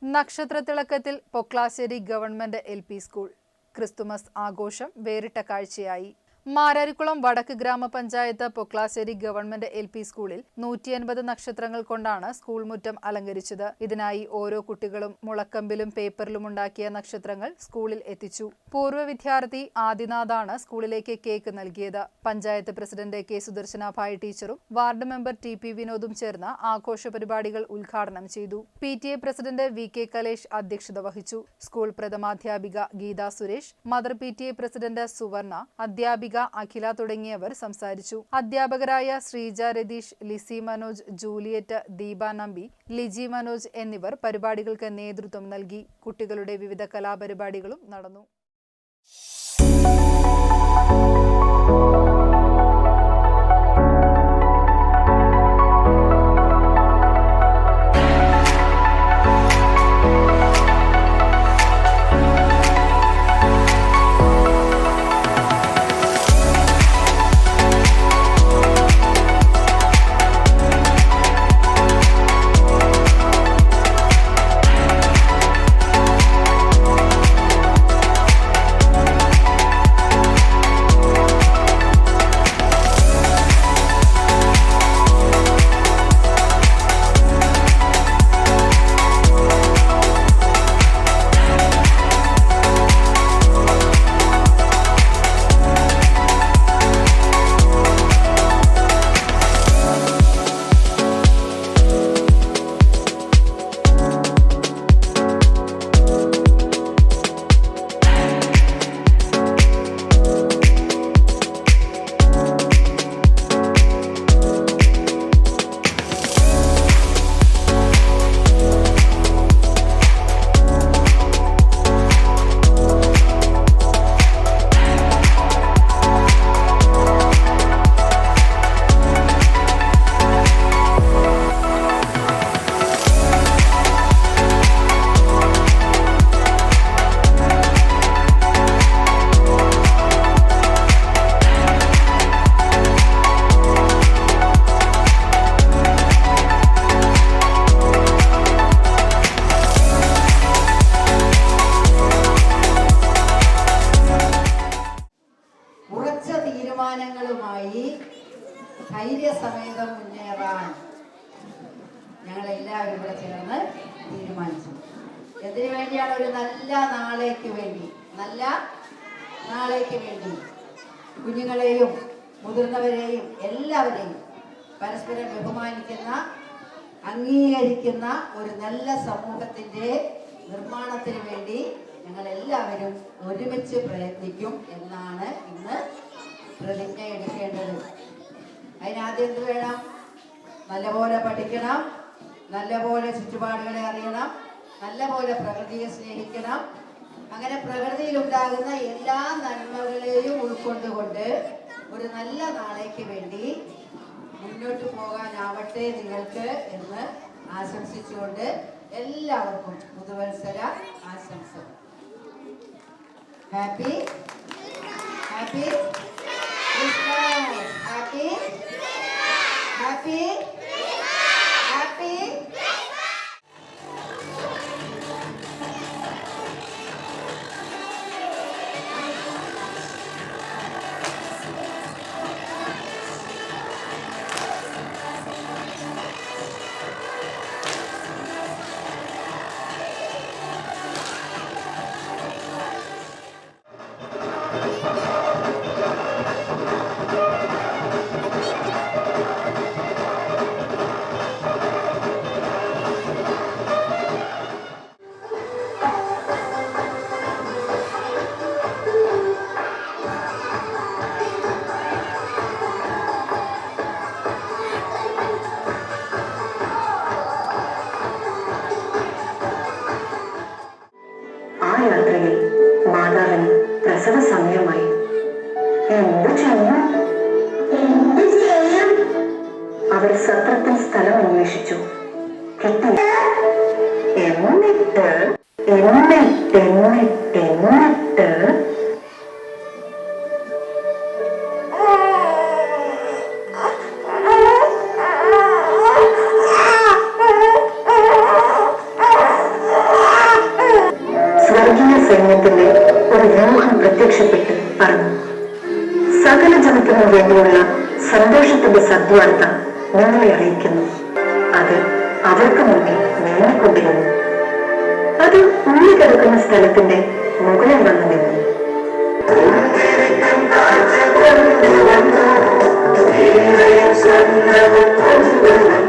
നക്ഷത്രത്തിളക്കത്തിൽ Poklassery government LP school Christmas ആഘോഷം വേറിട്ട കാഴ്ചയായി. മാരാരിക്കുളം വടക്ക് ഗ്രാമപഞ്ചായത്ത് പൊക്ലാശ്ശേരി ഗവൺമെന്റ് LP സ്കൂളിൽ 150 നക്ഷത്രങ്ങൾ കൊണ്ടാണ് സ്കൂൾ മുറ്റം അലങ്കരിച്ചത്. ഇതിനായി ഓരോ കുട്ടികളും മുളക്കമ്പിലും പേപ്പറിലും ഉണ്ടാക്കിയ നക്ഷത്രങ്ങൾ സ്കൂളിൽ എത്തിച്ചു. പൂർവ്വ വിദ്യാർത്ഥി ആദിനാഥാണ് സ്കൂളിലേക്ക് കേക്ക് നൽകിയത്. Panchayat president K. സുദർശനാഭായ് ടീച്ചറും വാർഡ് മെമ്പർ TP വിനോദും ചേർന്ന് ആഘോഷ പരിപാടികൾ ഉദ്ഘാടനം ചെയ്തു. PTA പ്രസിഡന്റ് VK കലേഷ് അധ്യക്ഷത വഹിച്ചു. സ്കൂൾ പ്രഥമാധ്യാപിക Geetha Suresh, mother PTA president Suvarna, അധ്യാപിക അഖില തുടങ്ങിയവർ സംസാരിച്ചു. അധ്യാപകരായ ശ്രീജ രതീഷ്, ലിസി മനോജ്, ജൂലിയറ്റ്, ദീപ നമ്പി, ലിജി മനോജ് എന്നിവർ പരിപാടികൾക്ക് നേതൃത്വം നൽകി. കുട്ടികളുടെ വിവിധ കലാപരിപാടികളും നടന്നു. തീരുമാനങ്ങളുമായി ധൈര്യസമേതം മുന്നേറാൻ ഞങ്ങളെല്ലാവരും ഇവിടെ ചേർന്ന് തീരുമാനിച്ചു. എന്തിനു വേണ്ടിയാണ്? ഒരു നല്ല നാളേക്ക് വേണ്ടി. നല്ല നാളേക്ക് വേണ്ടി കുഞ്ഞുങ്ങളെയും മുതിർന്നവരെയും എല്ലാവരെയും പരസ്പരം ബഹുമാനിക്കുന്ന, അംഗീകരിക്കുന്ന ഒരു നല്ല സമൂഹത്തിന്റെ നിർമ്മാണത്തിന് വേണ്ടി ഞങ്ങൾ എല്ലാവരും ഒരുമിച്ച് പ്രയത്നിക്കും എന്നാണ് ഇന്ന് പ്രതിജ്ഞ എടുക്കേണ്ടത്. അതിനാദ്യം എന്ത് വേണം? നല്ലപോലെ പഠിക്കണം, നല്ലപോലെ ചുറ്റുപാടുകളെ അറിയണം, നല്ലപോലെ പ്രകൃതിയെ സ്നേഹിക്കണം. അങ്ങനെ പ്രകൃതിയിലുണ്ടാകുന്ന എല്ലാ നന്മകളെയും ഉൾക്കൊണ്ടുകൊണ്ട് ഒരു നല്ല നാളേക്ക് വേണ്ടി മുന്നോട്ട് പോകാനാവട്ടെ നിങ്ങൾക്ക് എന്ന് ആശംസിച്ചുകൊണ്ട് എല്ലാവർക്കും പുതുവത്സര ആശംസ. Happy happy Christmas. Happy happy happy. യാത്രയിൽ മാതാവിന് പ്രസവ സമയമായി. എന്ത് ചെയ്യും? അവർ സത്രത്തിൽ സ്ഥലം അന്വേഷിച്ചു. കിട്ടില്ല. എന്നിട്ട് സൈന്യത്തിന്റെ ഒരു വ്യൂഹം പ്രത്യക്ഷപ്പെട്ട് പറഞ്ഞു, സകല ജനത്തിനും വേണ്ടിയുള്ള സന്തോഷത്തിന്റെ സദ്വാർത്ത നിങ്ങളെ അറിയിക്കുന്നു. അത് അവർക്ക് മുന്നിൽ നീങ്ങിക്കൊണ്ടിരുന്നു. അത് ഉള്ളി കിടക്കുന്ന സ്ഥലത്തിന്റെ മുകളിൽ വന്നു നിന്നു. ും